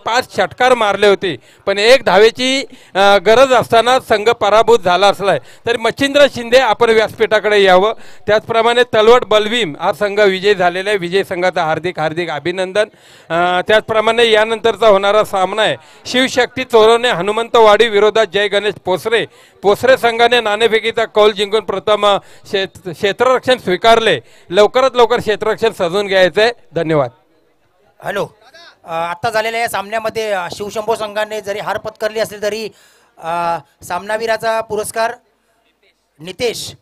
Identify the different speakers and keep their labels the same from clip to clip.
Speaker 1: 5 षटकार मारले होते, पण 1 धावेची गरज असताना संघ पराभूत झाला असलाय. तरी मच्छिंद्र शिंदे आपण व्यासपीठाकडे यावं. त्याचप्रमाणे तलवट बलवीम हा संघ विजय झालेला आहे. विजय संघाचा हार्दिक हार्दिक अभिनंदन. त्याचप्रमाणे यानंतरचा होणारा सामना आहे शिवशक्ती चोरवणे हनुमंतवाडी विरोधात जय गणेश पोसरे. पोसरे संघाने नाणेफेकीचा कौल जिंकून प्रथम क्षेत्ररक्षण स्वीकारले. लवकरात लवकर क्षेत्ररक्षण सजवून घ्यायचं आहे. धन्यवाद.
Speaker 2: हॅलो, आत्ता झालेल्या या सामन्यामध्ये शिवशंभो संघाने जरी हार पत्करली असली तरी सामनावीराचा पुरस्कार नितेश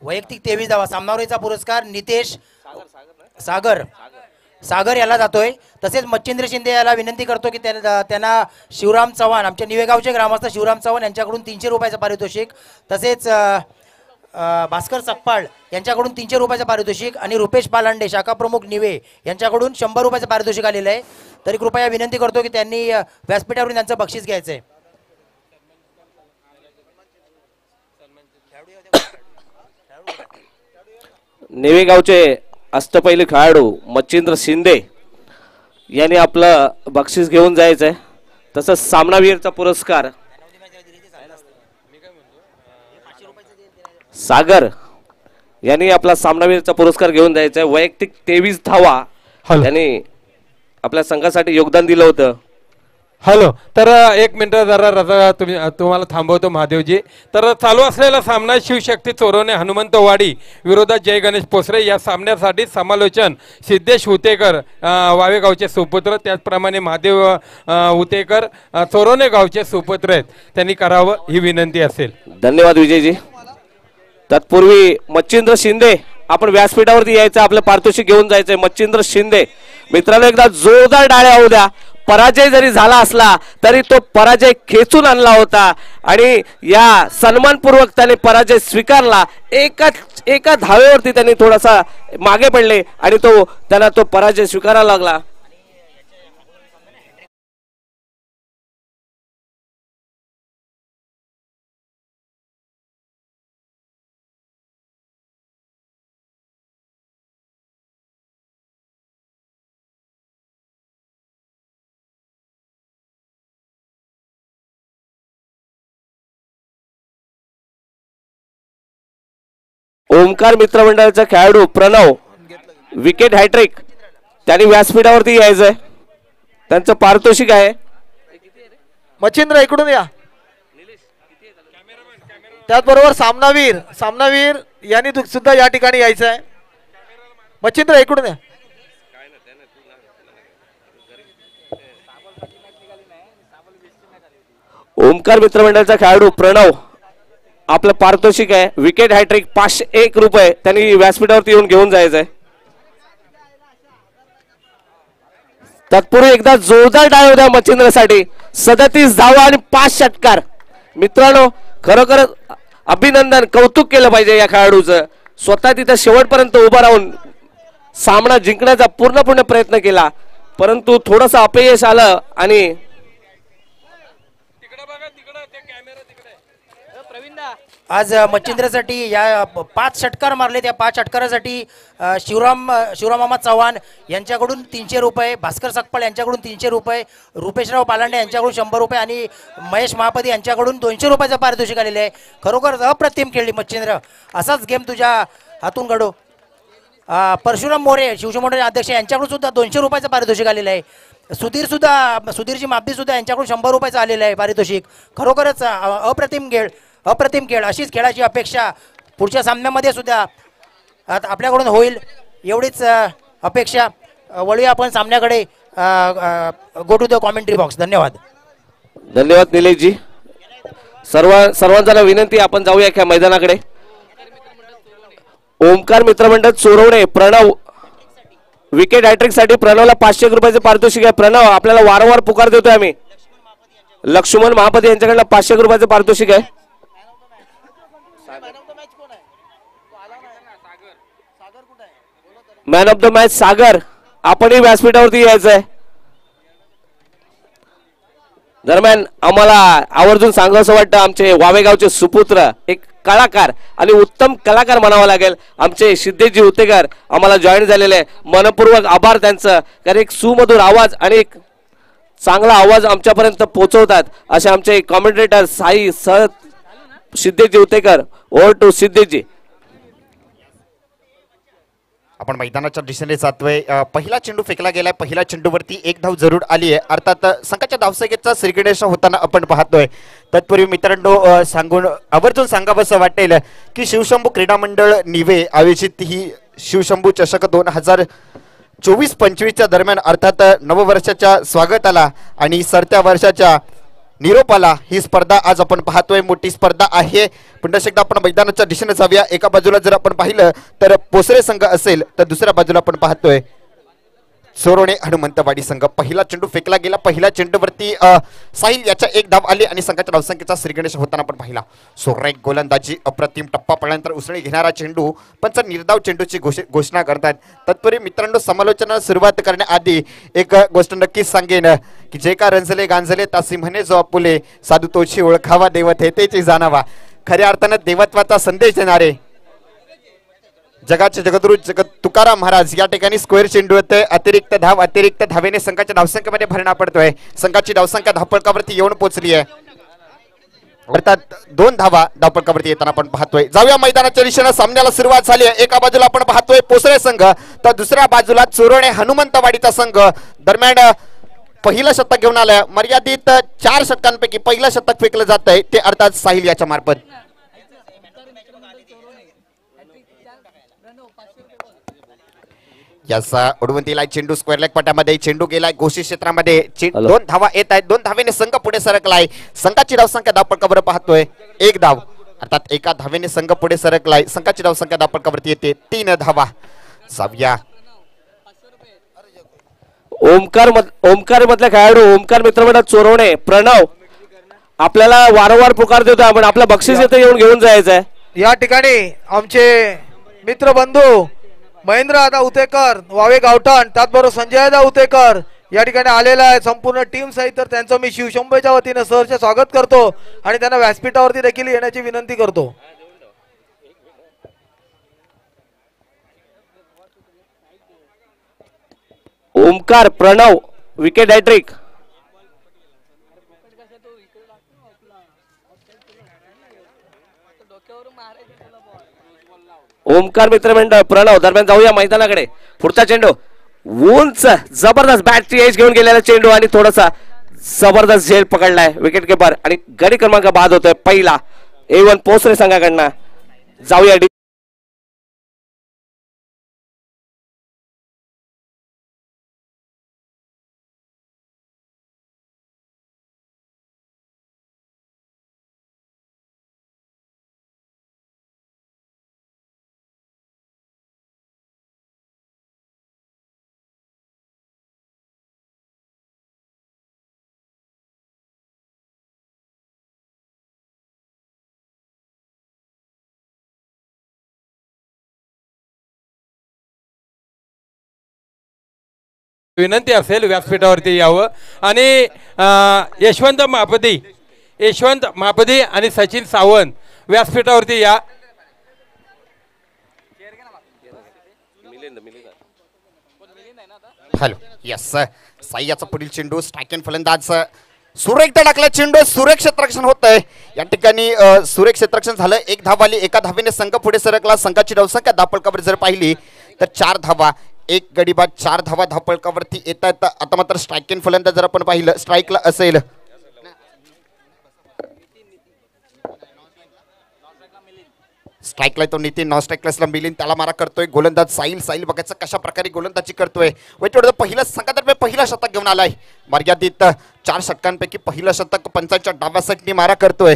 Speaker 2: वैयक्तिक 23 धावा. सामनावीराचा पुरस्कार नितेश सागर याला जातोय. तसेच मच्छिंद्र शिंदे याला विनंती करतो की त्यांना शिवराम चव्हाण, आमच्या निवेगावचे ग्रामस्थ शिवराम चव्हाण यांच्याकडून 300 रुपयाचं पारितोषिक, तसेच भास्कर सकपाळ यांच्याकडून 300 रुपयाचं पारितोषिक आणि रुपेश पालांडे शाखा प्रमुख निवे यांच्याकडून 100 रुपयाचं पारितोषिक आलेलं आहे. तरी कृपया विनंती करतो की त्यांनी व्यासपीठावरून त्यांचं बक्षीस घ्यायचं आहे.
Speaker 3: निवेगावचे अष्टपैलू खेळाडू मच्छिंद्र शिंदे यांनी आपलं बक्षीस घेऊन जायचं आहे. तसंच सामनावीरचा पुरस्कार सागर यांनी आपला सामनावीरचा पुरस्कार घेऊन जायचा आहे. वैयक्तिक 23 धावा त्यांनी आपल्या संघासाठी योगदान दिलं होतं.
Speaker 1: हॅलो, तर 1 मिनिट जरा रजा तुम्हाला थांबवतो महादेवजी. तर चालू असलेला सामना शिवशक्ती चोरवणे हनुमंतवाडी विरोधात जय गणेश पोसरे. या सामन्यासाठी समालोचन सिद्धेश हुतेकर वावेगावचे सुपुत्र, त्याचप्रमाणे महादेव हुतेकर चोरवणे गावचे सुपुत्र आहेत, त्यांनी करावं ही विनंती असेल.
Speaker 3: धन्यवाद विजयजी. तत्पूर्वी मच्छिंद्र शिंदे आपण व्यासपीठावरती यायचं, आपलं पारितोषिक घेऊन जायचंय. मच्छिंद्र शिंदे मित्रांनो एकदा जोरदार टाळ्या होऊ द्या. पराजय जरी झाला असला तरी तो पराजय खेचून आणला होता आणि या सन्मानपूर्वक त्याने पराजय स्वीकारला. एका धावेवरती त्यांनी थोडासा मागे पडले आणि त्याला तो पराजय स्वीकारावा लागला. ओमकार मित्र मंडळाचा खेळाडू प्रणव विकेट हॅट्रिक त्यांनी व्यासपीठावरती यायचंय. त्यांचं पारितोषिक आहे.
Speaker 4: मच्छिंद्र इकडून या. त्याचबरोबर सामनावीर यांनी सुद्धा या ठिकाणी यायचं आहे. मच्छिंद्र इकडून या.
Speaker 3: ओमकार मित्र मंडळाचा खेळाडू प्रणव आपलं पारितोषिक आहे विकेट हॅट्रिक 501 रुपये त्यांनी व्यासपीठावरती येऊन घेऊन जायचंय. तत्पूर्वी एकदा जोरदार टाळ्या होत्या मच्छिंद्रसाठी. 37 धावा आणि 5 षटकार. मित्रांनो खरोखर अभिनंदन, कौतुक केलं पाहिजे या खेळाडूचं. स्वतः तिथं शेवटपर्यंत उभा राहून सामना जिंकण्याचा पूर्णपणे प्रयत्न केला, परंतु थोडंसं अपयश आलं आणि
Speaker 2: आज मच्छिंद्रसाठी या 5 षटकार मारले. त्या 5 षटकारासाठी शिवराम मामा चव्हाण यांच्याकडून 300 रुपये, भास्कर सकपाळ यांच्याकडून 300 रुपये, रुपेशराव पालांडे यांच्याकडून 100 रुपये आणि महेश महापती यांच्याकडून 200 रुपयाचं पारितोषिक आलेलं आहे. खरोखर अप्रतिम खेळली मच्छिंद्र. असाच गेम तुझ्या हातून घडो. परशुराम मोरे शिवशंभोचे अध्यक्ष यांच्याकडून सुद्धा 200 रुपयाचं पारितोषिक आलेलं आहे. सुधीरजी मापदी सुद्धा यांच्याकडून 100 रुपयाचं आलेलं आहे पारितोषिक. खरोखरच अप्रतिम खेळ. अशीच खेळाची अपेक्षा पुढच्या सामन्यामध्ये सुद्धा आपल्याकडून होईल एवढीच अपेक्षा. वळूया आपण सामन्याकडे. Go to the commentary box. धन्यवाद
Speaker 3: निलेशजी. सर्वांना विनंती आपण जाऊया या मैदानाकडे. ओमकार मित्रमंडळ चोरवणे प्रणव विकेट हॅट्रिक साठी प्रणवला 500 रुपयाचे पारितोषिक आहे. प्रणव आपल्याला वारंवार पुकार देतोय आम्ही. लक्ष्मण महापती यांच्याकडनं 500 रुपयाचे पारितोषिक आहे. मॅन ऑफ द मॅच सागर आपणही व्यासपीठावरती यायचंय. दरम्यान आम्हाला आवर्जून सांगावं असं वाटतं, आमचे वावेगावचे सुपुत्र एक कलाकार आणि उत्तम कलाकार म्हणावं लागेल आमचे सिद्धेजी उतेकर आम्हाला जॉईन झालेले. मनपूर्वक आभार त्यांचं, कारण एक सुमधुर आवाज आणि एक चांगला आवाज आमच्यापर्यंत पोहोचवतात असे आमचे commentator Sai sir Siddheji Utekar. Over to Siddheji.
Speaker 5: आपण मैदानाच्या दिशेने जातोय. पहिला चेंडू फेकला गेलाय. पहिल्या चेंडूवरती एक धाव जरूर आली आहे. अर्थात संघाच्या धावसंख्येचा श्रीगणेश होताना आपण पाहतोय. तत्पूर्वी मित्रांनो सांगून आवर्जून सांगावंसं वाटेल की शिवशंभू क्रीडा मंडळ निवे आयोजित ही शिवशंभू चषक 2024-25च्या दरम्यान अर्थात नववर्षाच्या स्वागताला आणि सरत्या वर्षाच्या निरोपाला ही स्पर्धा आज आपण पाहतोय. मोठी स्पर्धा आहे. पुन्हा एकदा आपण मैदानाच्या दिशेने जाऊया. एका बाजूला जर आपण पाहिलं तर पोसरे संघ असेल तर दुसऱ्या बाजूला आपण पाहतोय सोरोणे हनुमंतवाडी संघ. पहिला चेंडू फेकला गेला. पहिल्या चेंडूवरती साहिल याच्या एक धाव आली आणि संघाच्या धावसंख्येचा श्रीगणेश होताना आपण पाहिला. सुरेख गोलंदाजी, अप्रतिम टप्पा पडल्यानंतर उसळी घेणारा चेंडू, पंच निर्धाव चेंडूची घोषणा करतात. तत्पूर्वी मित्रांनो समालोचनाला सुरुवात करण्याआधी एक गोष्ट नक्कीच सांगेन की जे का रंजले गांजले तासी म्हणे जो आपुले साधू तोची ओळखावा देवत हे तेची जाणावा. खऱ्या अर्थानं देवत्वाचा संदेश देणारे जगाचे जगद्गुरु जगत तुकाराम महाराज या ठिकाणी स्क्वेअर चेंडू येतोय. अतिरिक्त धावेने संघाच्या धावसंख्येमध्ये भरणा पडतोय. संघाची धावसंख्या धावफलकावरती येऊन पोहोचली आहे. अर्थात 2 धावा धावफलकावरती येताना आपण पाहतोय. जाऊया मैदानाच्या दिशेने. सामन्याला सुरुवात झाली आहे. एका बाजूला आपण पाहतोय पोसरे संघ तर दुसऱ्या बाजूला चोरोणे हनुमंतवाडीचा संघ. दरम्यान पहिलं शतक घेऊन आलंय. मर्यादित 4 षटकांपैकी पहिलं शतक फेकलं जात आहे ते अर्थात साहिल याच्या मार्फत. याचा उडवून दिलाय चेंडू स्क्वेअर लेग पट्ट्यामध्ये. चेंडू गेलाय घोषित क्षेत्रामध्ये. 2 धावा येत आहेत. 2 धावेने संघ पुढे सरकलाय. संघाची धावसंख्या धावफलकावर पाहतोय 1 धाव. अर्थात एका धावेने संघ पुढे सरकलाय. संघाची धावसंख्या धावफलकावरती येते 3 धावा. जाऊया
Speaker 3: ओमकार मधला खेळाडू ओमकार मित्रमंडळ चोरवणे प्रणव आपल्याला वारंवार पुकार देतो. आपण आपलं बक्षीस इथे येऊन घेऊन जायचंय.
Speaker 4: या ठिकाणी आमचे मित्र बंधू महेंद्रदा उतेकर वावे गावठाण, त्याचबरोबर संजयदा उतेकर या ठिकाणी आलेला आहे संपूर्ण टीम सहित. तर त्यांचं मी शिवशंभूच्या वतीने सहर्ष स्वागत करतो आणि त्यांना व्यासपीठावरती देखील येण्याची विनंती करतो.
Speaker 3: Omkar Pranav wicket hattrick. ओमकार मित्रमंडळ प्रणव. दरम्यान जाऊया मैदानाकडे. पुढचा चेंडू उंच जबरदस्त बॅटची एज घेऊन गेलेला चेंडू आणि थोडासा जबरदस्त झेल पकडलाय विकेट किपर आणि गडी क्रमांक बाद होतोय पहिला A1 पोसरे संघाकडनं. जाऊया
Speaker 1: विनंती असेल व्यासपीठावरती यावं आणि यशवंत महापदी आणि सचिन सावंत व्यासपीठावरती या.
Speaker 5: हॅलो यस साई याचा पुढील चेंडू स्ट्राईक अँड फलंदाज सुरेखदा टाकला चेंडू. सुरेख क्षेत्ररक्षण होत आहे या ठिकाणी. सुरेख क्षेत्ररक्षण झालं. 1 धाव आली. एका धावेने संघ पुढे सरकला. संघाची धावसंख्या धावफलकावर जर पाहिली तर 4 धावा. 1 गडी बाद 4 धावा धावफलकावरती येत आहेत. आता मात्र स्ट्राईक अँड फलंदाज जर आपण पाहिलं स्ट्राईकला असेल स्ट्राईकला तो नितीन, नॉन स्ट्राईकला मिलिंद. त्याला मारा करतोय गोलंदाज साहिल बघायचं कशा प्रकारे गोलंदाजी करतोय. वेट पहिलं संघातर्फे पहिला शतक घेऊन आलाय. मर्यादित 4 षटकांपैकी पहिलं शतक पंचांच्या डाव्या साईडनी मारा करतोय.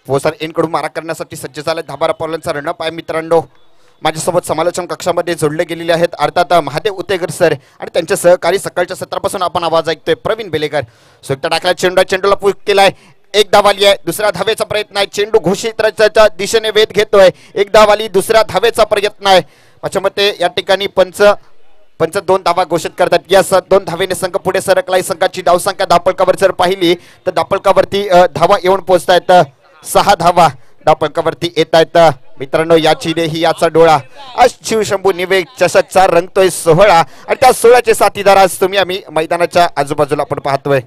Speaker 5: पोसर एनकडून मारा करण्यासाठी सज्ज झालाय. धाबारा पॉलनचा रणप आहे मित्रांनो. माझ्यासोबत समालोचन कक्षामध्ये जोडले गेलेले आहेत अर्थात महादेव उतेकर सर आणि त्यांचे सहकारी. सकाळच्या सत्रापासून आपण आवाज ऐकतोय प्रवीण बेलेकर. सुट्टा टाकला चेंडूला पुश केलाय. 1 धाव आली आहे. दुसऱ्या धावेचा प्रयत्न आहे. चेंडू घोषित दिशेने वेध घेतोय. 1 धाव आली. दुसऱ्या धावेचा प्रयत्न आहे. माझ्या मते या ठिकाणी पंच 2 धावा घोषित करतात. यास 2 धावेने संघ पुढे सरकलाय. संघाची धावसंख्या धावफलकावर जर पाहिली तर धावफलकावरती धावा येऊन पोहोचतायत 6 धावा. धावपंकावरती येत आहेत मित्रांनो. याची ही याचा डोळा आज शिवशंभू निवेद चषकचा रंगतोय सोहळा आणि त्या सोहळ्याचे साथीदार आज तुम्ही आम्ही मैदानाच्या आजूबाजूला आपण पाहतोय.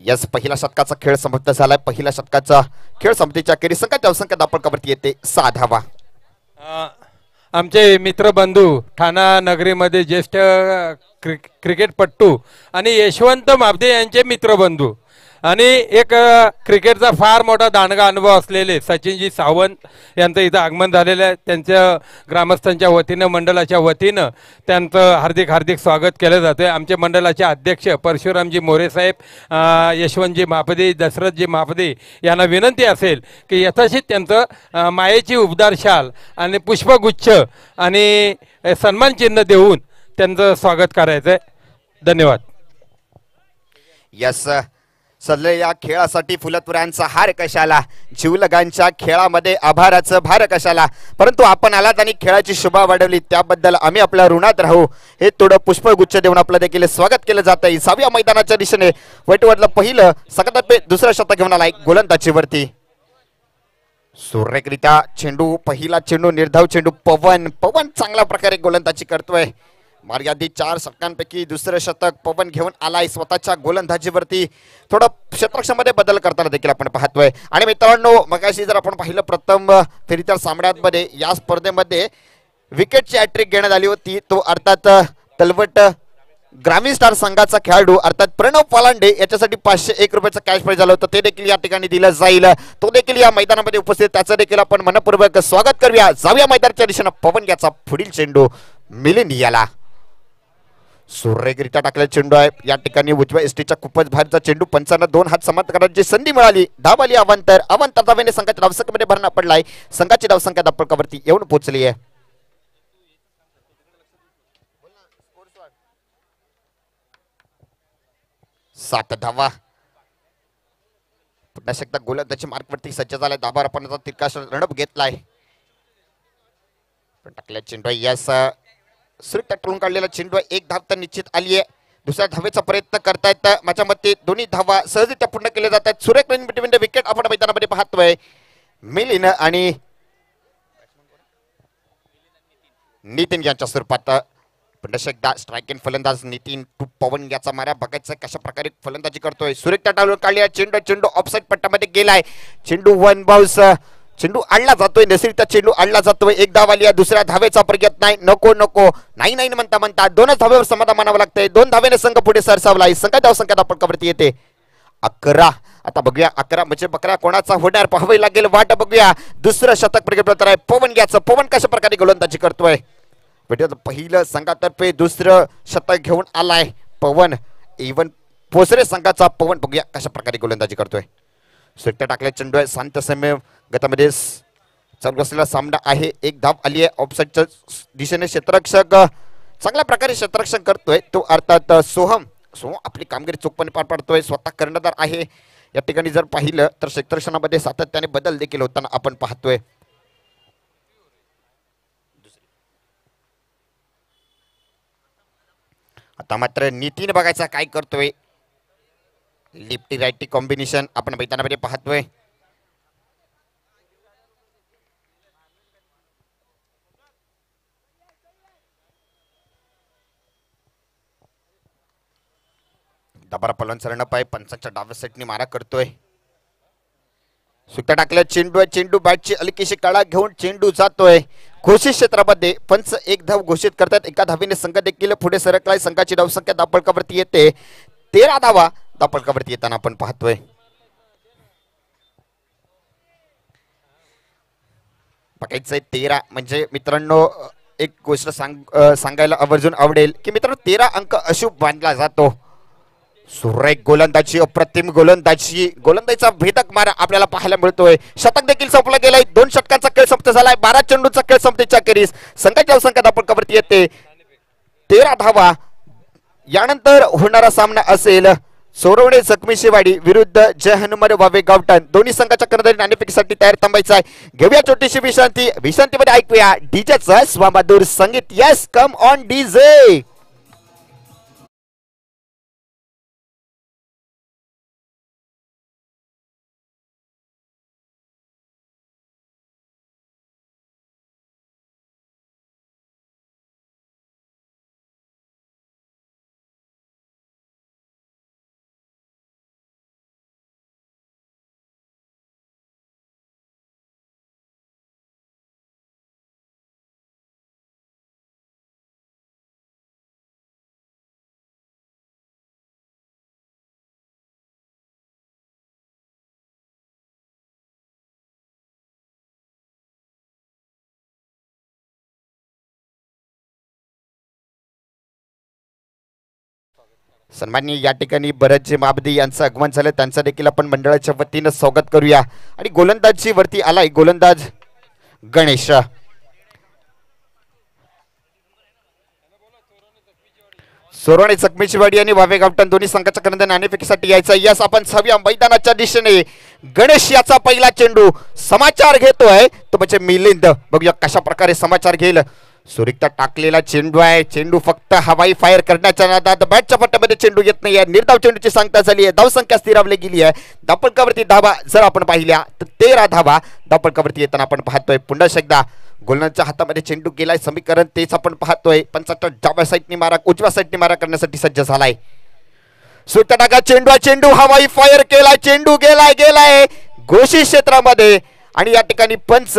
Speaker 5: यस, पहिल्या षटकाचा खेळ समाप्त झालाय. पहिल्या षटकाचा खेळ समाप्तीच्या अखेरीस संघाच्या धावसंख्या धावपंकावरती येते 6 धावा.
Speaker 1: आमचे मित्रबंधू ठाणा नगरीमध्ये ज्येष्ठ क्रिकेटपट्टू आणि यशवंत मापदे यांचे मित्रबंधू आणि एक क्रिकेटचा फार मोठा दांडगा अनुभव असलेले सचिनजी सावंत यांचं इथं आगमन झालेलं आहे. त्यांच्या ग्रामस्थांच्या वतीनं मंडळाच्या वतीनं त्यांचं हार्दिक हार्दिक स्वागत केलं जातं. आमचे मंडळाचे अध्यक्ष परशुरामजी मोरे साहेब, यशवंतजी मापदे, दशरथजी मापदे यांना विनंती असेल की यथाशीत त्यांचं मायेची उबदार शाल आणि पुष्पगुच्छ आणि सन्मान चिन्ह देऊन त्यांचं स्वागत करायचं आहे. धन्यवाद.
Speaker 5: यस, सल्ले या खेळासाठी फुलतपुरांचा हार कशाला, जीवलगांच्या खेळामध्ये आभाराचं भार कशाला, परंतु आपण आलात आणि खेळाची शोभा वाढवली त्याबद्दल आम्ही आपल्या ऋणात राहू. हे थोडं पुष्पगुच्छ देऊन आपलं देखील स्वागत केलं जात आहे. 6व्या मैदानाच्या दिशेने वैटवडलं पहिलं सकारात्मक दुसरं शतक घेऊन आलाय गोलंदाजीवरती. सुरेखरित्या चेंडू, पहिला चेंडू, निर्धाव चेंडू. पवन चांगल्या प्रकारे गोलंदाजी करतोय. मर्यादित 4 षटकांपैकी दुसरं शतक पवन घेऊन आलाय. स्वतःच्या गोलंदाजीवरती थोडं क्षेत्ररक्षणामध्ये बदल करताना देखील आपण पाहतोय. आणि मित्रांनो, मगाशी जर आपण पाहिलं प्रथम फेरीच्या सामन्यांमध्ये या स्पर्धेमध्ये विकेटची हॅट्रिक घेण्यात आली होती. तो अर्थात तलवट ग्रामीण स्टार संघाचा खेळाडू अर्थात प्रणव पालांडे याच्यासाठी 501 रुपयाचं कॅश प्राइज झालं होतं. ते देखील या ठिकाणी दिलं जाईल. तो देखील या मैदानामध्ये उपस्थित, त्याचं देखील आपण मनपूर्वक स्वागत करूया. जाऊया मैदानाच्या दिशेनं. पवन याचा पुढील चेंडू मिलिंद याला. सुरेखरित्या टाकलेला चेंडू आहे. या ठिकाणी उजव्या एसटीच्या खूपच भारीचा चेंडू. पंचांना 2 हात समाप्त करण्याची संधी मिळाली. धाव आली अवंतर धावेने संघाच्या धावसंख्येमध्ये भरणा पडलाय. संघाची धावसंख्या धावपंकावरती येऊन पोहोचली आहे. सात धावा. पुन्हा एकदा गोलंदाजी मार्कवरती सज्ज झालाय. धाबार आपण तिरकाश रणप घेतलाय. टाकल्या चेंडू यस, सुरेख टळून काढलेला चेंडू. 1 धाव तर निश्चित आली आहे. दुसऱ्या धावेचा प्रयत्न करतायत. माझ्या मते दोन्ही धावा सहजरित्या पूर्ण केल्या जात आहेत. सुरेख विकेट आपण मैदानामध्ये पाहतोय. मिलिंद आणि नितीन यांच्या स्वरूपात. पुन्हा एकदा स्ट्राईक इन फलंदाज नितीन टू पवन याचा मारा बघायचा कशा प्रकारे फलंदाजी करतोय. सुरेख टळून काढलेला चेंडू ऑफसाईड पट्ट्यामध्ये गेलाय. चेंडू 1 बाउन्स. चेंडू आणला जातोय. नैसर्गिक चेंडू आणला जातोय. 1 धाव आली आहे. दुसऱ्या धावेचा प्रयत्न नाही. नको नाही म्हणता 2च धावेवर समाधान मानावं लागतंय. 2 धावेने संघ पुढे सरसावलाय. संघ धावसंख्या धावपंकावरती येते 11. आता बघूया 11 म्हणजे 11 कोणाचा होणार पाहावे लागेल. वाट बघूया. दुसरं शतक प्रगत आहे पवन याचं. पवन कशा प्रकारे गोलंदाजी करतोय. पहिलं संघातर्फे दुसरं शतक घेऊन आलाय पवन. इव्हन पोसरे संघाचा पवन बघूया कशा प्रकारे गोलंदाजी करतोय. सुरेख टाकल्या चेंडू आहे. शांत समय गटामध्ये चालू असलेला सामना आहे. 1 धाव आली आहे. ऑफसाईडच्या दिशेने क्षेत्ररक्षक चांगल्या प्रकारे क्षेत्ररक्षण करतोय. तो अर्थात सोहम आपली कामगिरी चोखपणे पार पाडतोय. स्वतः कर्णधार आहे. या ठिकाणी जर पाहिलं तर क्षेत्ररक्षणामध्ये सातत्याने बदल देखील होताना आपण पाहतोय. आता मात्र नितीन बघायचा काय करतोय. लिफ्टी राईटी कॉम्बिनेशन आपण मैदानामध्ये पाहतोय. दबारा पलवान सरण पाय पंचांच्या डाव्या सेटनी मारा करतोय. सुट्टा टाकल्या चेंडू बॅटची हलकीशी काळा घेऊन चेंडू जातोय. घोषित क्षेत्रामध्ये पंच 1 धाव घोषित करतात. 1 धावेने संघ देखील पुढे सरकलाय. संघाची धावसंख्या धावपंकावरती येते 13 धावा धावपंकावरती येताना आपण पाहतोय. बघायचंय 13 म्हणजे मित्रांनो एक गोष्ट सांगायला आवर्जून आवडेल की मित्रांनो 13 अंक अशुभ मानला जातो. सुरेख गोलंदाजी, अप्रतिम गोलंदाजीचा भेदक मारा आपल्याला पाहायला मिळतोय. शतक देखील संपला गेलाय. 2 षटकांचा खेळ समाप्त झालाय. 12 चेंडूचा खेळ संपतेच्या अखेरीस संघाची धावसंख्या धावपंकावरती येते 13 धावा. यानंतर होणारा सामना असेल सोरवणे जखमी शिवाडी विरुद्ध जय हनुमान वावे गावठाण. दोन्ही संघाच्या कर्णधारी नाणेफेकीसाठी तयार थांबायचा आहे. घेऊया छोटीशी विश्रांतीमध्ये ऐकूया डीजेचं स्वामधुर संगीत. Yes, come on DJ. सन्माननीय या ठिकाणी भरतजी माबदी यांचं आगमन झालं, त्यांचं देखील आपण मंडळाच्या वतीनं स्वागत करूया. आणि गोलंदाजी वरती आलाय गोलंदाज गणेश. सोरोणे जखमीची वाडी आणि वावे गावठण दोन्ही संघाच्या कर्णधार नाणेफेकीसाठी यायचा. यस आपण 6व्या मैदानाच्या दिशेने गणेश याचा पहिला चेंडू समाचार घेतोय तो म्हणजे मिलिंद. बघूया कशा प्रकारे समाचार घेईल. सुरिकता टाकलेला चेंडू आहे. चेंडू फक्त हवाई फायर करण्याच्या नादात बॅटच्या पट्ट्यामध्ये चेंडू येत नाही आहे. निर्धाव चेंडूची सांगता झाली आहे. धावसंख्या स्थिरावली गेली आहे. धावपळकावरती धावा जर आपण पाहिल्या तर 13 धावा धावपळकावरती येताना आपण पाहतोय. पुन्हा एकदा गोलंदाजच्या हातामध्ये चेंडू गेलाय. समीकरण तेच आपण पाहतोय. 75 डाव्या साईडनी मारा उजव्या साईडनी मारा करण्यासाठी सज्ज झालाय. सुरिकता टाका चेंडू चेंडू हवाई फायर केलाय. चेंडू गेलाय घोषित क्षेत्रामध्ये आणि या ठिकाणी पंच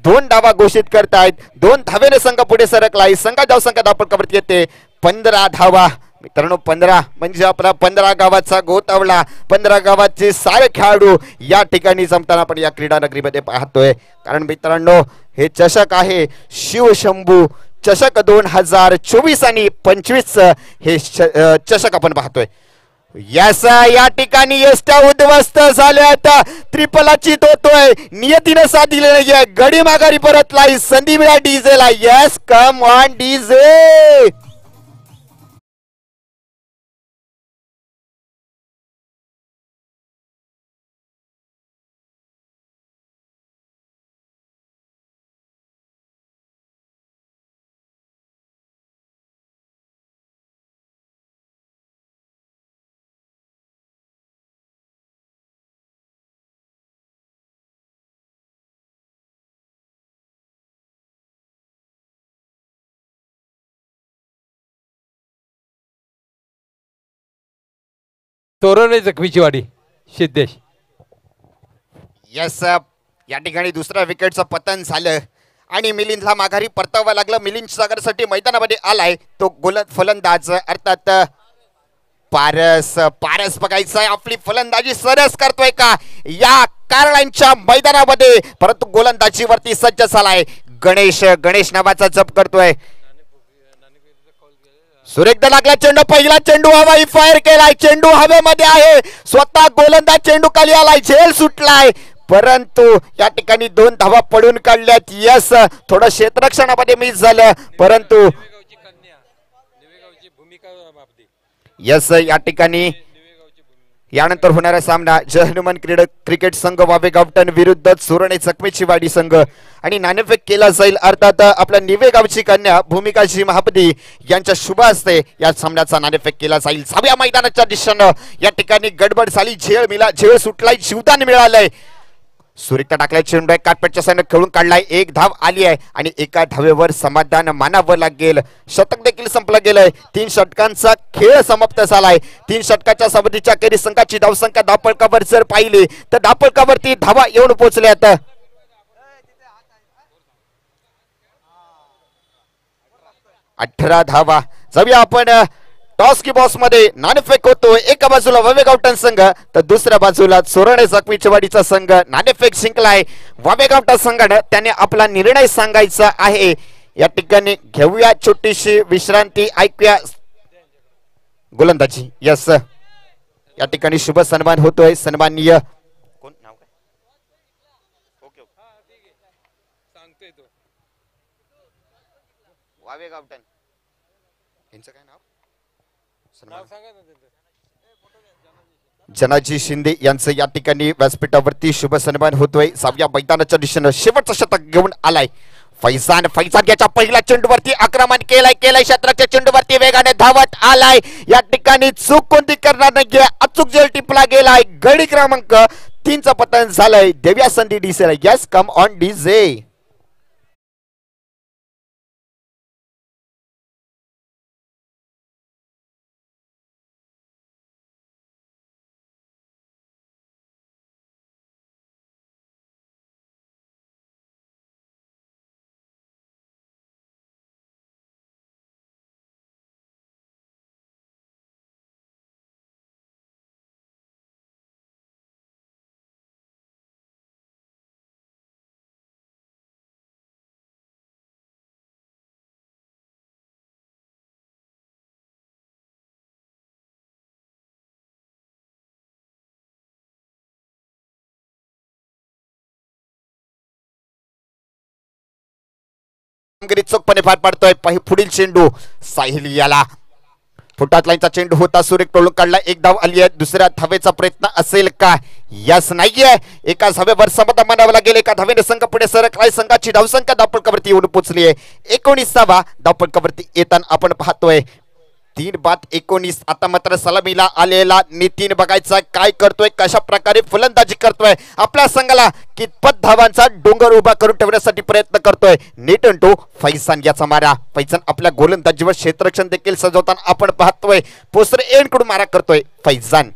Speaker 5: 2 धावा घोषित करतायत. 2 धावेने संघ पुढे सरकलाय. संघा धावसंख्या धावपळकावरती येते 15 धावा. मित्रांनो 15 म्हणजे आपला 15 गावाचा गोतावळा 15 गावाचे सारे खेळाडू या ठिकाणी जमताना आपण या क्रीडा नगरीमध्ये पाहतोय. कारण मित्रांनो हे चषक आहे शिवशंभू चषक 2024 आणि 25 हे चषक आपण पाहतोय. या ठिकाणी एसट्या उद्ध्वस्त झाल्यात. त्रिपलाची होतोय. नियतीनं साथ दिली नाहीये. गडी माघारी परतलाय. संधी मिळा डीजेला. Yes come on DJ.
Speaker 1: Sorone जखमीची वाडी सिद्धेश.
Speaker 5: यस या ठिकाणी दुसऱ्या विकेटचं पतन झालं आणि मिलिंदला माघारी परतावं लागलं. मिलिंद सागरसाठी मैदानामध्ये आलाय तो फलंदाज अर्थात पारस बघायचंय आपली फलंदाजी सरस करतोय का या कारळांच्या मैदानामध्ये. परंतु गोलंदाजीवरती सज्ज झालाय गणेश नावाचा जप करतोय. सुरेखदा लागला चेंडू. पहिला चेंडू हवाई फायर केलाय. चेंडू हवेमध्ये आहे. स्वतः गोलंदाज चेंडू खाली आलाय. झेल सुटलाय परंतु या ठिकाणी 2 धावा पडून काढल्यात. यस थोडं क्षेत्ररक्षणामध्ये मिस झालं परंतु यस या ठिकाणी यानंतर होणारा सामना जय हनुमान क्रिकेट संघ वावे गावठण विरुद्ध सोरोणे जखमीची वाडी संघ आणि नाणेफेक केला जाईल. अर्थात आपल्या निवे गावची कन्या भूमिकाजी महापती यांच्या शुभ हस्ते या सामन्याचा नाणेफेक केला जाईल. 6व्या मैदानाच्या दिशेनं या ठिकाणी गडबड झाली. झेळ सुटलाय. जीवदान मिळालंय. सुरिकता टाकलाय चेंडू काटपेटच्या साईडने खेळून काढलाय. 1 धाव आली आहे आणि एका धावेवर समाधान मानावं लागेल. शतक देखील संपलं गेलंय. 3 षटकांचा खेळ समाप्त झालाय. 3 षटकाच्या सामधीच्या अखेरी संघाची धावसंख्या धावपळकावर जर पाहिली तर धावपळकावरती धावा येऊन पोहोचल्यात. 18 धावा. जाऊया आपण टॉस की बॉस मध्ये नाणेफेक होतो. एका बाजूला वावे गावठण संघ तर दुसऱ्या बाजूला सोरोणे जखमीची वाडीचा संघ नाणेफेक जिंकलाय. वावे गावठण संघानं त्याने आपला निर्णय सांगायचा आहे. या ठिकाणी घेऊया छोटीशी विश्रांती. ऐकूया गोलंदाजी. यस या ठिकाणी शुभ सन्मान होतोय. सन्माननीय कोण नाव काय ओके वावे गावठण यांचं काय नाव जनाजी शिंदे यांचं या ठिकाणी व्यासपीठावरती शुभ सन्मान होतोय. 6व्या मैदानाच्या दिशेनं शेवटचं शतक घेऊन आलाय फैजान याच्या पहिल्या चेंडूवरती आक्रमण केलंय. क्षेत्राच्या चेंडूवरती वेगाने धावत आलाय. या ठिकाणी चूक कोणती करणार नाहीये. अचूक जेल टिपला गेलाय. गडी क्रमांक 3चं पतन झालंय. देव्या संधी DJ. Yes come on DJ. कामगिरी चोखपणे पार पाडतोय. पुढील चेंडू साहिल याला फुटात लाईनचा चेंडू होता, सुरेख टोळून काढला. एक धाव आली आहे. दुसऱ्या धावेचा प्रयत्न असेल का? यस नाहीये. एका धावेवर समाधान मानावं लागेल. एका धावेने संघ पुढे सरकलाय. संघाची धावसंख्या धावपळकावरती येऊन पोहोचली आहे 19वा. धावपळकावरती येताना आपण पाहतोय 3-19. आता मात्र सलामीला आलेला नितीन बघायचा काय करतोय, कशा प्रकारे फलंदाजी करतोय, आपल्या संघाला कितपत धावांचा डोंगर उभा करून ठेवण्यासाठी प्रयत्न करतोय. नेटन टू फैजान याचा मारा. फैजान आपल्या गोलंदाजीवर क्षेत्ररक्षण देखील सजवताना आपण पाहतोय. पोसरे एंड कडून मारा करतोय फैजान.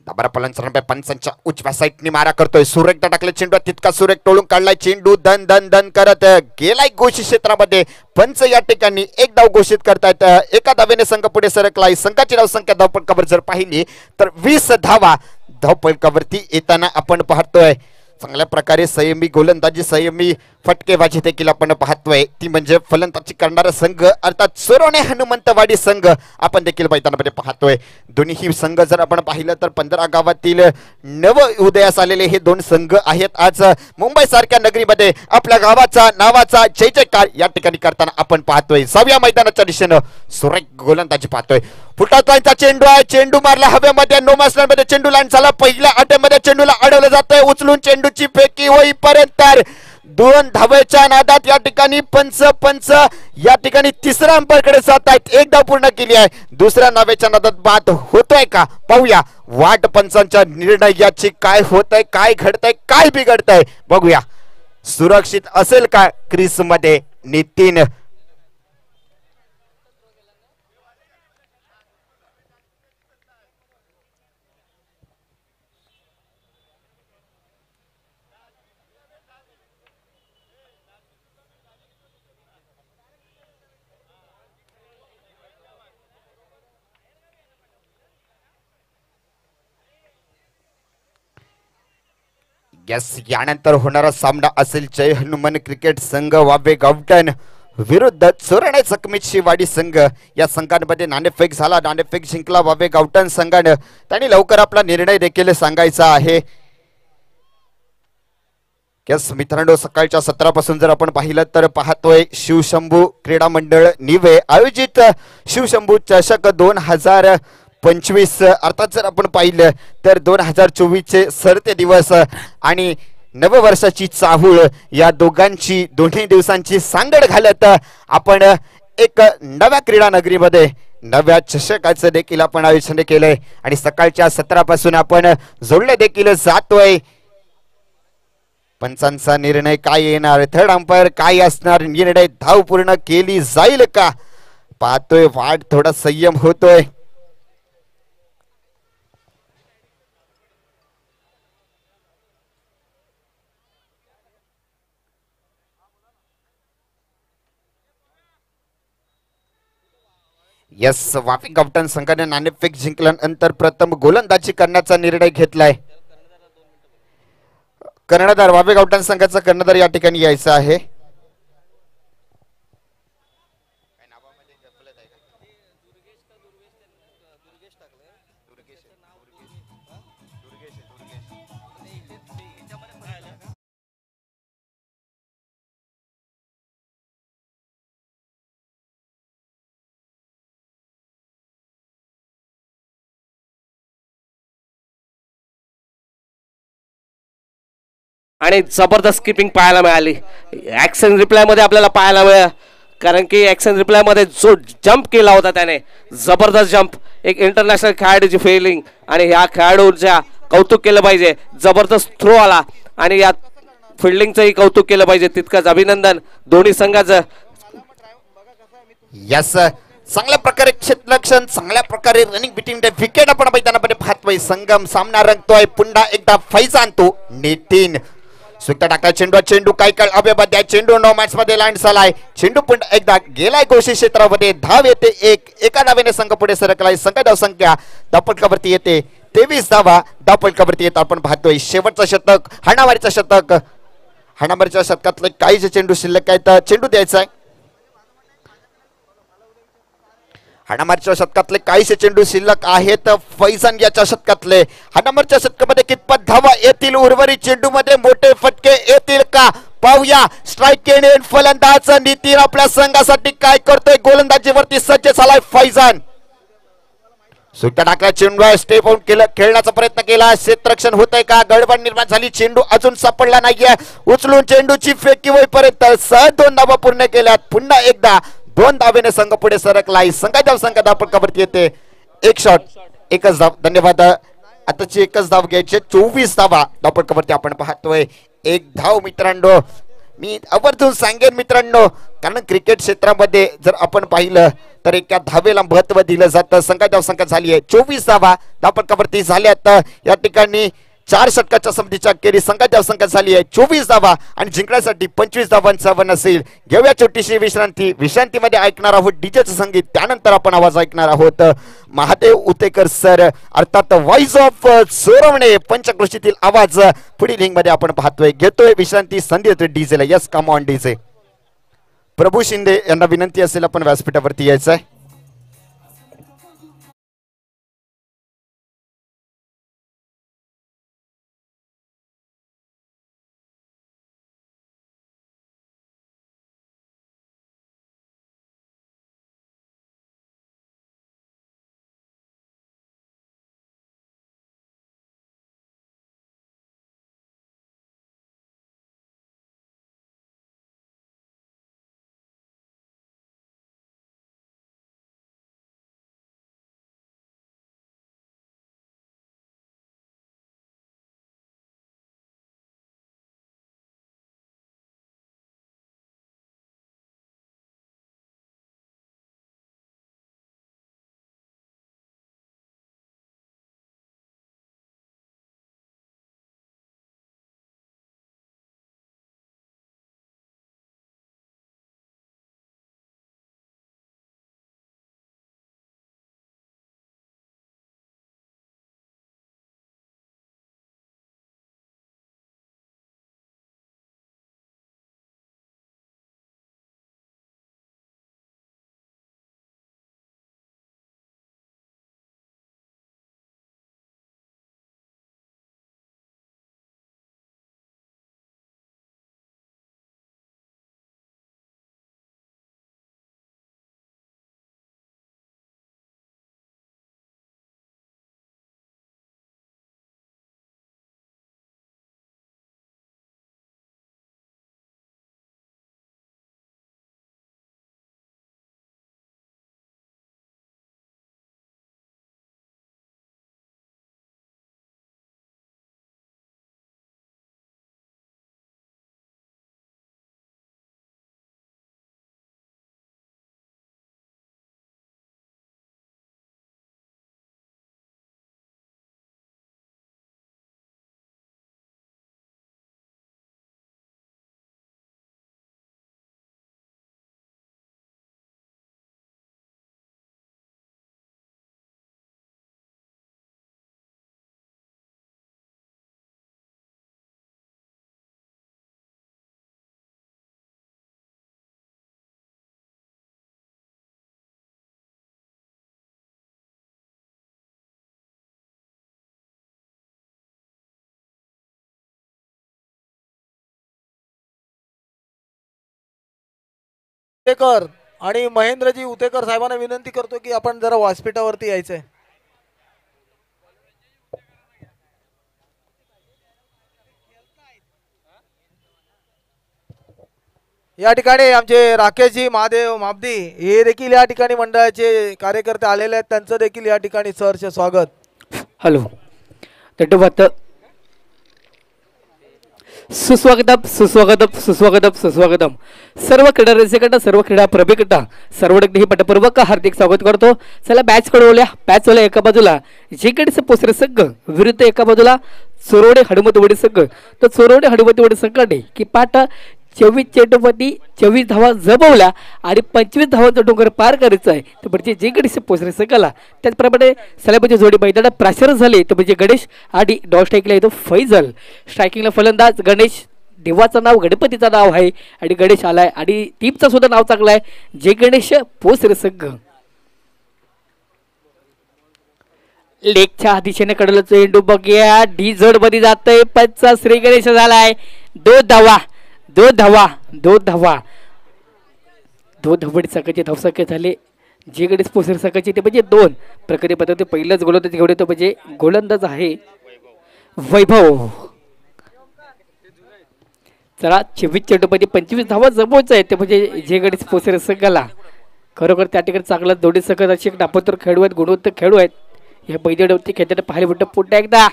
Speaker 5: दाबरा पलंचरणपై पंचांच्या उजव्या साईडने मारा करतोय. सुरेखदा टाकले चेंडू, तितका सुरेख टोळून काढलाय. चेंडू दन दन दन करत गेलाय घोषित क्षेत्रामध्ये. पंच या ठिकाणी एक धाव घोषित करतायत. एका धावेने संघ पुढे सरकलाय. संघाची धावसंख्या धावपळकावर जर पाहिली तर 20 धावा धावपळकावरती येताना आपण पाहतोय. चांगल्या प्रकारे संयमी गोलंदाजी, संयमी फटकेबाजी देखील आपण पाहतोय. ती म्हणजे फलंदाजी करणारा संघ अर्थात सोरोने हनुमंतवाडी संघ आपण देखील मैदानामध्ये पाहतोय. दोन्ही संघ जर आपण पाहिलं तर 15 गावातील नव उदयास आलेले हे दोन संघ आहेत. आज मुंबई सारख्या नगरीमध्ये आपल्या गावाचा नावाचा जय जयकार या ठिकाणी करताना आपण पाहतोय. 6व्या मैदानाच्या दिशेनं सुरेख गोलंदाजी पाहतोय. फुटाचा चेंडू आहे. चेंडू मारला हवेमध्ये. नो मध्ये चेंडू लँड झाला. पहिल्या अटेमध्ये चेंडूला अडवलं जातंय. उचलून चेंडूची फेकी होईपर्यंत 2 धावेच्या नादात या ठिकाणी पंच या ठिकाणी तिसऱ्या अंपायरकडे जात आहेत. एक धाव पूर्ण केली आहे. दुसऱ्या नावेच्या नादात बाद होतोय का पाहूया. वाट पंचांच्या निर्णयाची काय होतंय, काय घडतंय, काय बिघडतंय बघूया. सुरक्षित असेल का क्रीज मध्ये नितीन? यस, यानंतर होणारा सामना असेल जय हनुमान क्रिकेट संघ वावे गावठण विरुद्ध चोरणे जखमीची वाडी संघ. या संघांमध्ये नाणेफेक झाला. नाणेफेक जिंकला वावे गावठण संघानं. त्यांनी लवकर आपला निर्णय देखील सांगायचा आहे. यस मित्रांनो, सकाळच्या सत्रापासून जर आपण पाहिलं तर पाहतोय शिवशंभू क्रीडा मंडळ निवे आयोजित शिवशंभू चषक 2025 अर्थात जर आपण पाहिलं तर 2024 चे सरते दिवस आणि नववर्षाची चाहूल या दोन्ही दिवसांची सांगड घालत आपण एक नव्या क्रीडा नगरीमध्ये नव्या चषकाचं देखील आपण आयोजन केलंय. आणि सकाळच्या सत्रापासून आपण जोडले देखील जातोय. पंचांचा निर्णय काय येणार, थर्ड अंपायर काय असणार, निर्णय धाव पूर्ण केली जाईल का पाहतोय. वाट थोडा संयम होतोय. यस, वावी गावठण संघाने नाणेफेक जिंकल्यानंतर प्रथम गोलंदाजी करण्याचा निर्णय घेतलाय. कर्णधार वावे गावठण संघाचा कर्णधार या ठिकाणी यायचा आहे.
Speaker 3: आणि जबरदस्त किपिंग पाहायला मिळाली. ऍक्शन रिप्लाय मध्ये आपल्याला पाहायला मिळालं, कारण की ऍक्शन रिप्लाय मध्ये जो जंप केला होता त्याने, जबरदस्त जंप, एक इंटरनॅशनल खेळाडूची फिल्डिंग आणि ह्या खेळाडूंच्या कौतुक केलं पाहिजे. जबरदस्त थ्रो आला आणि या फिल्डिंगचंही कौतुक केलं पाहिजे. तितकंच अभिनंदन दोन्ही संघाचं.
Speaker 5: यस, चांगल्या प्रकारे क्षेत्ररक्षण, चांगल्या प्रकारे रनिंग बिटवीन द विकेट आपण मैदानामध्ये पाहतोय. संगम सामना रंगतोय. पुन्हा एकदा फैजान तो नितीन सुट्टा टाकला चेंडू. चेंडू काय काळ अभ्याबाद्या चेंडू नो मॅच मध्ये लँड झालाय. चेंडू पुन्हा एकदा गेलाय घोषित क्षेत्रामध्ये. धाव येते एका धावेने संघ पुढे सरकलाय. संघ धावसंख्या धावपळकावरती येते 23 धावा धावपळकावरती येत आपण पाहतोय. शेवटचं शतक, हाणामारीचं शतक. हाणामारीच्या शतकातले काही जे चेंडू शिल्लक आहेत चेंडू द्यायचा आहे. हाणामारच्या शतकातले काहीसे चेंडू शिल्लक आहेत फैजान याच्या शतकातले. हाणामारच्या शतकामध्ये कितपत धावा येतील, उर्वरित चेंडू मध्ये मोठे फटके येतील का पाहूया. स्ट्राईक येणे फलंदाज नितीन आपल्या संघासाठी काय करतोय, गोलंदाजीवरती सज्ज झालाय फैजान. सुट्टा टाकला चेंडू स्टेप आउट केलं, खेळण्याचा प्रयत्न केला, क्षेत्ररक्षण होतंय का, गडबड निर्माण झाली, चेंडू अजून सापडला नाहीये. उचलून चेंडूची फेकी होईपर्यंत 2 धावा पूर्ण केल्यात. पुन्हा एकदा 2 धावेने संघ पुढे सरकलाय. संघाच्या संघ धावपटकावरती येते एक शॉट एकच धाव. धन्यवाद. आताची एकच धाव घ्यायची, 24 धावा धावपटकावरती आपण पाहतोय. एक धाव मित्रांनो, मी आवर्जून सांगेन मित्रांनो, कारण क्रिकेट क्षेत्रामध्ये जर आपण पाहिलं तर एका धावेला महत्व दिलं जातं. संघाच्या संख्या झाली आहे 24 धावा धावपटकावरती झाल्यात. या ठिकाणी 4 षटकाच्या संधीच्या अखेरी संघाच्या संख्या झाली आहे 24 धावा आणि जिंकण्यासाठी 25 धावांचं आव्हान असेल. घेऊया छोटीशी विश्रांती. विश्रांतीमध्ये ऐकणार आहोत डीजेचं संगीत, त्यानंतर आपण आवाज ऐकणार आहोत महादेव उतेकर सर अर्थात व्हॉइस ऑफ सोरवणे पंचक्रोशीतील आवाज. पुढील लिंक मध्ये आपण पाहतोय. घेतोय विश्रांती, संधी येतोय डीजेला. Yes come on DJ. Prabhu Shinde यांना विनंती असेल आपण व्यासपीठावरती यायचं आहे.
Speaker 4: उतेकर आणि महेंद्रजी उतेकर साहेबांना विनंती करतो की आपण जरा व्यासपीठावरती यायचंय. या ठिकाणी आमचे राकेशजी महादेव माबदी हे देखील या ठिकाणी मंडळाचे कार्यकर्ते आलेले आहेत, त्यांचं देखील या ठिकाणी सहर्ष स्वागत.
Speaker 6: हॅलो सुस्वागतम सुस्वागतम सुस्वागतम सुस्वागतम. सर्व क्रीडा रसिकांना, सर्व क्रीडा प्रेमिकांना सर्वडे पटपूर्वक हार्दिक स्वागत करतो. चला मॅच कडवल्या एका बाजूला जिंकण्याचे पोसरे संघ विरुद्ध एका बाजूला चोरवडे हनुमतवाडी संघ. तर चोरवडे हनुमतवाडी संघाने की पाठ 24 चेंडूमध्ये 24 धावा जमवल्या आणि 25 धावांचा डोंगर पार करायचा आहे. तर म्हणजे जिंकण्याचे पोसरे संघाला त्याचप्रमाणे सलामीची जोडी मैदानात प्राशर झाले. तर म्हणजे गणेश आणि डॉ स्ट्राईकला येतो फैजल. स्ट्रायकिंगला फलंदाज गणेश, देवाचं नाव गणपतीचं नाव आहे आणि गणेश आलाय आणि टीमचं सुद्धा नाव चांगलं आहे जे गणेश पोसरे संघ. लेगच्या दिशेने कडलं चेंडू बघूया डी जोड मध्ये जातोय पंचा श्री गणेश झालाय 2 धावा 2 धावा 2 धावा 2 धावडी सकाळचे धावसंख्या झाले जे गडीस पोसर सकाळचे ते म्हणजे 2 प्रकारे पद्धती पहिलंच गोलंदाज घेऊन येतो म्हणजे गोलंदाज आहे वैभव चला 24 चेंडूमध्ये 25 धावा जमवायचं आहे ते म्हणजे जे गडीस पोसर संघाला खरोखर त्या ठिकाणी चांगला दोन्ही सकत असे डापतर खेळू आहेत गुणवत्ता खेळू आहेत या बैदडवरती खेळताना पाहायला भेटतं पुन्हा एकदा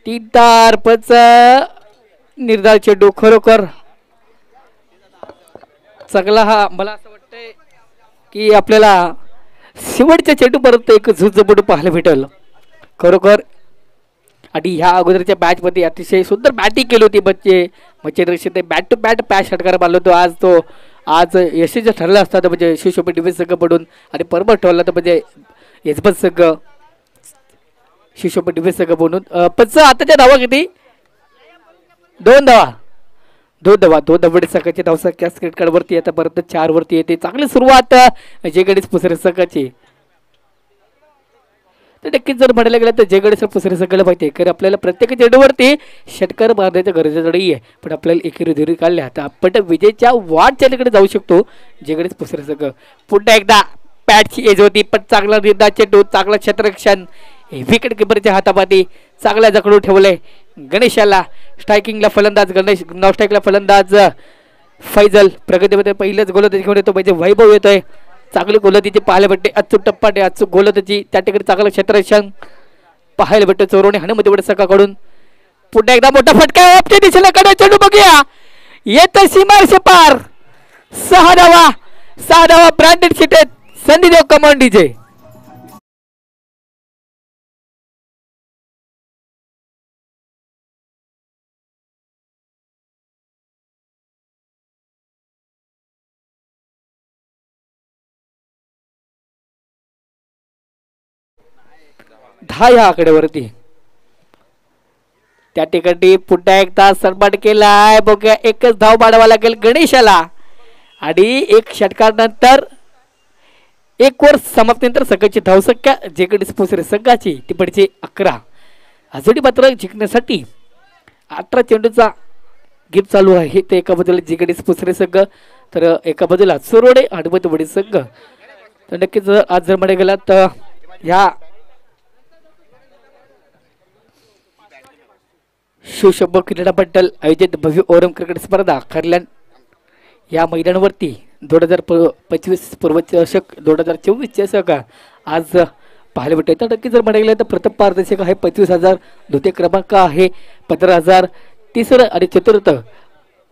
Speaker 6: 3 तार 5 निर्धार चेंडू खरोखर चांगला हा मला असं वाटतंय की आपल्याला शेवटच्या चेंडूपर्यंत एक झुंजबडू पाहायला भेटेल खरोखर आणि ह्या अगोदरच्या मॅच मध्ये अतिशय सुंदर बॅटिंग केली होती बच्चे बॅट टू बॅट पॅच षटकार मारला होतो आज यशस्वी ठरला असता तर म्हणजे शिवशोभा डिफेन्स संघ पडून आणि परमत ठेवला तर म्हणजे यजमान संघ शिवशोभा डिफेन्स संघ बनून पण आताच्या धावा किती 2 धावा 2 धावा 2 धावडे सकाळची धावसंख्या स्क्रीन कार्ड वरती आता परत 4 वरती येते चांगली सुरुवात जे गणेश पुसरे संघाची तर नक्कीच जर म्हणायला गेलं तर जे गणेश पुसरे संघाला माहिती आहे कारण आपल्याला प्रत्येक चेंडूवरती षटकार मारण्याचं गरजेचं नाही आहे पण आपल्याला एकेरी धुरी काढल्या तर आपण विजयच्या वाटचालीकडे जाऊ शकतो जे गणेश पुसरे संघ पुन्हा एकदा पॅटची एज होती पण चांगला निर्धार चेंडू चांगला क्षेत्ररक्षण विकेट किपरच्या हातामध्ये चांगला जखडून ठेवलंय गणेशाला स्ट्रायकिंगला फलंदाज गणेश नॉन स्ट्राईकला फलंदाज फैजल प्रगतीमध्ये पहिलेच गोलंदाजी घेऊन येतो म्हणजे वैभव येतोय चांगली गोलंदाजी पाहायला भेटते अचूक टप्पाटे अचूक गोलंदाजी त्या ठिकाणी चांगलं क्षेत्ररक्षण पाहायला भेटतं चोरवणे हाणमध्ये वडे सकाळकडून पुन्हा एकदा मोठा फटका आपल्या दिशेला कडे चेंडू बघूया येत सीमारशे पार 6 धावा ब्रँडेड शिटेत संधीदेव कमांड डीजे ह्या आकड्यावरती त्या ठिकाणी पुन्हा एकदा सरपाट केलाय बघूया एकच धाव पाडावा लागेल गणेशाला आणि एक षटकार नंतर 1 वर समाप्तीनंतर सकाळची धावसंख्या जे गणेश पुसरे संघाची ती पडची 11 अजूनही मात्र जिंकण्यासाठी 18 चेंडूचा गेम चालू आहे ते एका बाजूला जे गणेश पुसरे संघ तर एका बाजूला चोरोडे हनुमतवाडी संघ तर नक्कीच आज जर म्हणायला गेला तर ह्या शिवशंभो क्रीडा मंडळ आयोजित भव्य ओरम क्रिकेट स्पर्धा खरल्याण या मैदानावरती 2025 पूर्व चषक 2024 चषक आज पाहायला भेटते तर नक्की जर म्हणायला तर प्रथम पारदर्शक आहे 25,000 द्वितीय क्रमांक आहे 15,000 तिसरं आणि चतुर्थ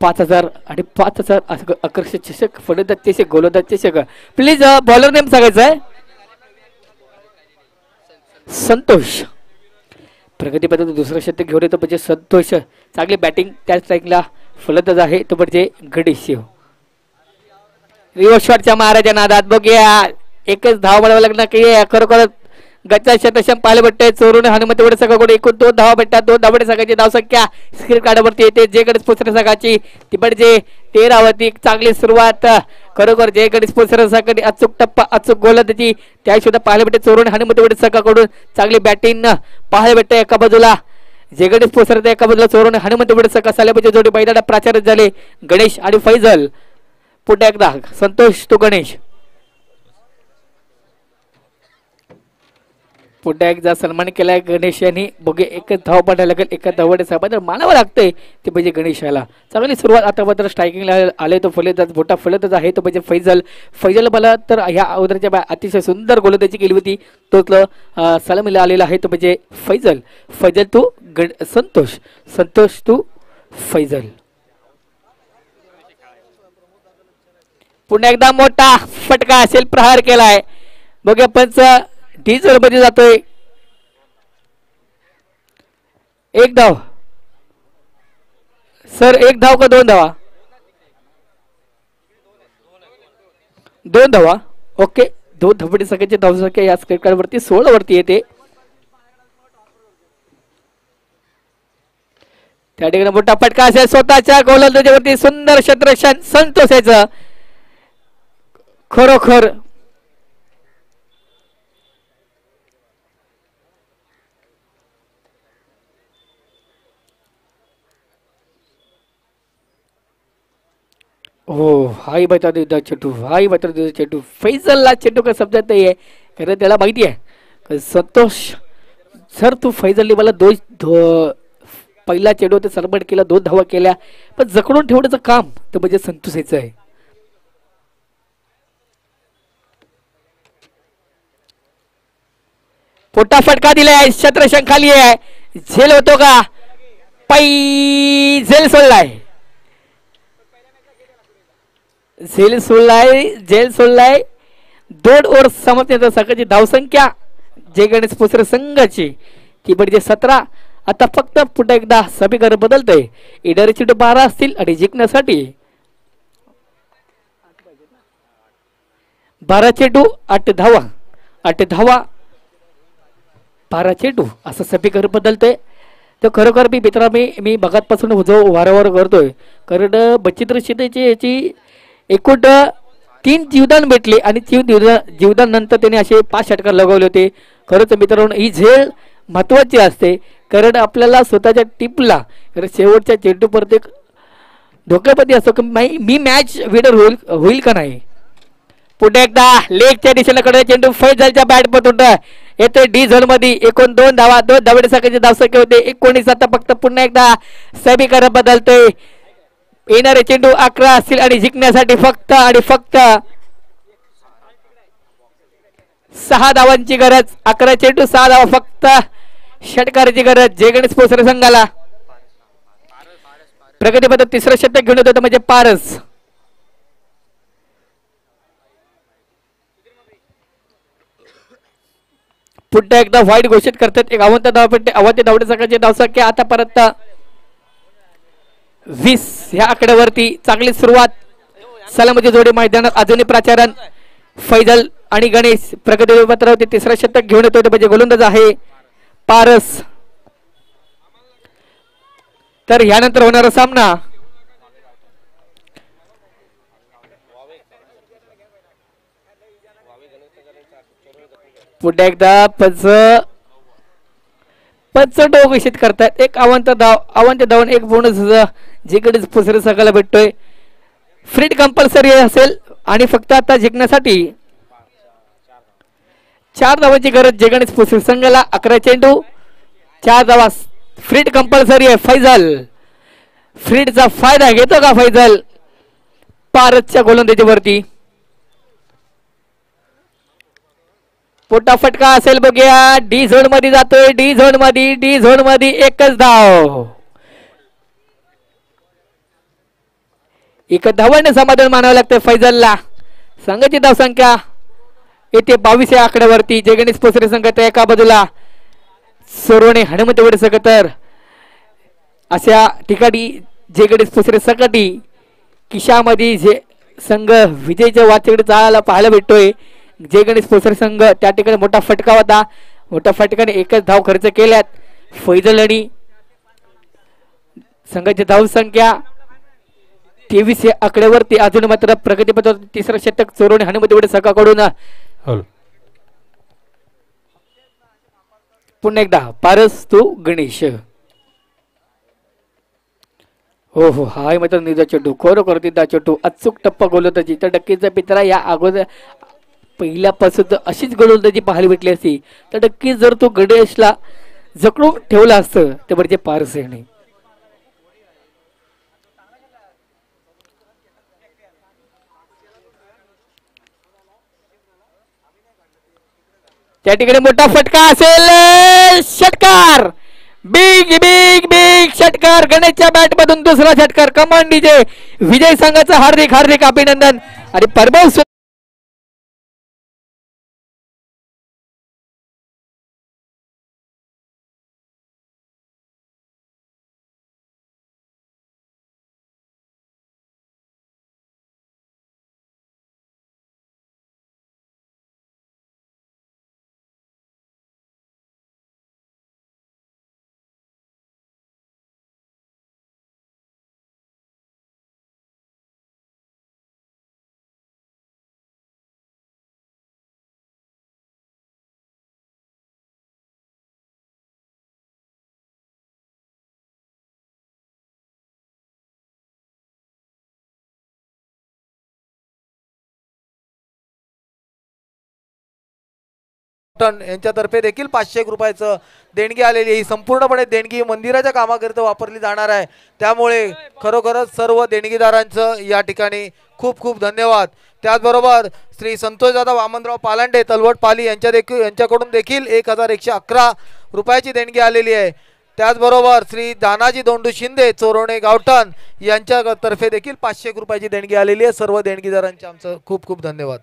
Speaker 6: 5,000 आणि 5,000 असं आकर्षक चषक फलंदाज चषक गोलंदाज चषक प्लीज बॉलर नेम सांगायचं आहे संतोष प्रगती पद्धत दुसरं शतक घेऊन येतो म्हणजे संतोष चांगली बॅटिंग त्या स्ट्राईकला फलंदाज आहे तो म्हणजे गणेश रिव्हर्स शॉटच्या महाराजा नादात बघूया एकच धाव मिळावं लागणार की खरोखर गच्चा शतशम पाहायला भेटते चोरून हनुमतीवडे सगळं एकूण 2 धावा भेटतात 2 धावडे सगळ्याची धावसंख्या स्क्रीन कार्डवरती येते जे गणेश पुसरे संघाची ती म्हणजे 13 वरती चांगली सुरुवात खरोखर जे गणेश पुसरे संघाची अचूक टप्पा अचूक गोलंदाजी त्या सुद्धा पाहायला भेटते चोरून हनुमतीवडे संघाकडून चांगली बॅटिंग पाहायला भेटते एका बाजूला जे गणेश पुसरे एका बाजूला चोरून हनुमतीवडे संघ सालेबाजी जोडी मैदानात प्राचार्य झाले गणेश आणि फैजल पुन्हा एकदा संतोष तो गणेश पुन्हा एकदा सन्मान केलाय गणेश यांनी बघे एकच धाव पाडायला लागेल एका धावडे साहेब मानावं लागतंय ते म्हणजे गणेशाला चांगली सुरुवात आता मात्र स्ट्रायकिंगला आले तो फलंदाज मोठा फलंदाज आहे तो म्हणजे फैजल मला तर ह्या अगोदरच्या अतिशय सुंदर गोलंदाजी केली होती तोच सलामीला आलेला आहे तो म्हणजे फैजल तू संतोष तू फैजल पुन्हा एकदा मोठा फटका असेल प्रहार केलाय बघा पंच डीजल मध्ये जातोय 1 धाव सर 1 धाव का 2 धावा 2 धावा ओके 2 धावडी संख्येची धावसंख्या या स्क्रीन कार्ड वरती 16 वरती येते त्या ठिकाणी मोठा फटका असेल स्वतःच्या गोलंदाजीवरती सुंदर क्षेत्ररक्षण संतोषाचं खरोखर हो हाही बता देता चेटू हाही बता देता चेटू फैजलला चेटू का समजत नाही आहे कारण त्याला माहिती आहे का संतोष सर तू फैजलने मला पहिला चेंडू ते सरबट केला 2 धावा केल्या पण जकडून ठेवण्याचं काम तर म्हणजे संतोष याचं आहे. पोटा फटका दिलाय शत्रशंख खाली आहे झेल होतो का झेल सोडलाय झेल सोडलाय 2 ओव्हर समाप्त सकाळची धावसंख्या जे गणेश पोसरे संघाची ती म्हणजे 17. आता फक्त पुन्हा एकदा समीकरण बदलतंय इडारी चेंडू 12 असतील आणि जिंकण्यासाठी 12 चेंडू 8 धावा 12 चेंडू असं समीकरण बदलतंय. तर खरोखर मी मित्रा मी बघतपासून जो वारंवार करतोय कारण बचित्र शिंदेची याची एकूण 3 जीवदान भेटले आणि 3 जीवदान नंतर त्याने असे 5 षटकार लगवले होते. खरंच मित्रांनो ही झेल महत्वाची असते कारण आपल्याला स्वतःच्या टीपला कारण शेवटच्या चेंडू प्रत्येक धोक्यापती असतो की मी मॅच विनर होईल का नाही. पुढे एकदा लेगच्या दिशेला कडे चेंडू फैजलच्या बॅट पतून येते डी झोन मध्ये एकूण 2 धावा 2 धावण्यासाठी धावसंख्या होते 19. आता फक्त पुन्हा एकदा समीकरण बदलतोय येणारे चेंडू 11 असतील आणि जिंकण्यासाठी फक्त आणि फक्त 6 धावांची गरज 11 चेंडू 6 धावा फक्त षटकाराची गरज जे गणेश पोसरे संघाला प्रगतीपथ तिसरं षटक घेऊन येतो म्हणजे पारस. पुन्हा एकदा व्हाईट घोषित करतात एक अवंत धावपट्टी अवंत धावण्यासाठी धावसंख्या आतापर्यंत 20 ह्या आकड्यावरती चांगली सुरुवात सलामती जोडी मैदानात अजूनही प्राचारण फैजल आणि गणेश प्रगती पत्रावरती तिसरा षटक घेऊन येतो म्हणजे गोलंदाज आहे पारस. तर यानंतर होणारा सामना पुन्हा एकदा पंच घोषित करतात एक अवंत धावून एक बोनस जे गणेश पोसरे संघाला भेटतोय. फ्रीड कंपल्सरी असेल आणि फक्त आता जिंकण्यासाठी 4 धावांची गरज जे गणेश पोसरे संघाला 11 चेंडू 4 धावा फ्रीड कंपल्सरी आहे. फैजल फ्रीडचा फायदा घेतो का फैजल पारसच्या गोलंदाजीवरती पोटा फटका असेल बघूया डी झोन मध्ये जातोय डी झोन मध्ये एकच धाव एक धावाने समाधान मानावं लागतं फैजलला. संघाची धावसंख्या येते 22 या आकड्यावरती जे गणेश पोसरे संघाच्या एका बाजूला सोरोने हनुमंत वडे सकतर अशा ठिकाणी जे गणेश पोसरे संघाटी किशामध्ये जे संघ विजयच्या वाचेकडे चालायला पाहायला भेटतोय. जे गणेश पोसरे संघ त्या ठिकाणी मोठा फटका होता मोठ्या फटकाने एकच धाव खर्च केल्यात. फैजल आणि संघाची धावसंख्या 23 या आकड्यावरती अजून मात्र प्रगतीपथावर तिसरं षटक चोरवणे हनुमती वडे संघाकडून पुन्हा एकदा पारस तू गणेश हो हाय मात्र निदा चेंडू खरोखर निदा चेंडू अचूक टप्पा गोलंदाजी तर नक्कीच मित्रा या अगोदर पहिल्यापासून अशीच गोलंदाजी पाहायला भेटली असती तर नक्कीच जर तो गणेशला जकडून ठेवला असतं ते म्हणजे पारस याने त्या ठिकाणी मोठा फटका असेल षटकार बिग बिग बिग षटकार गणेशच्या बॅट मधून दुसरा षटकार कमांड डीजे विजय संघाचं हार्दिक हार्दिक अभिनंदन आणि परभव
Speaker 4: गावठण यांच्यातर्फे देखील 500 रुपयाचं देणगी आलेली आहे. ही संपूर्णपणे देणगी मंदिराच्या कामाकरिता वापरली जाणार आहे. त्यामुळे खरोखरच सर्व देणगीदारांचं या ठिकाणी खूप खूप धन्यवाद. त्याचबरोबर श्री संतोषदादा वामनराव पालांडे तलवट पाली यांच्याकडून देखील 1111 रुपयाची देणगी आलेली आहे. त्याचबरोबर श्री दानाजी दोंडू शिंदे चोरवणे गावठण यांच्यातर्फे देखील 500 रुपयाची देणगी आलेली आहे. सर्व देणगीदारांचे आमचं खूप खूप धन्यवाद.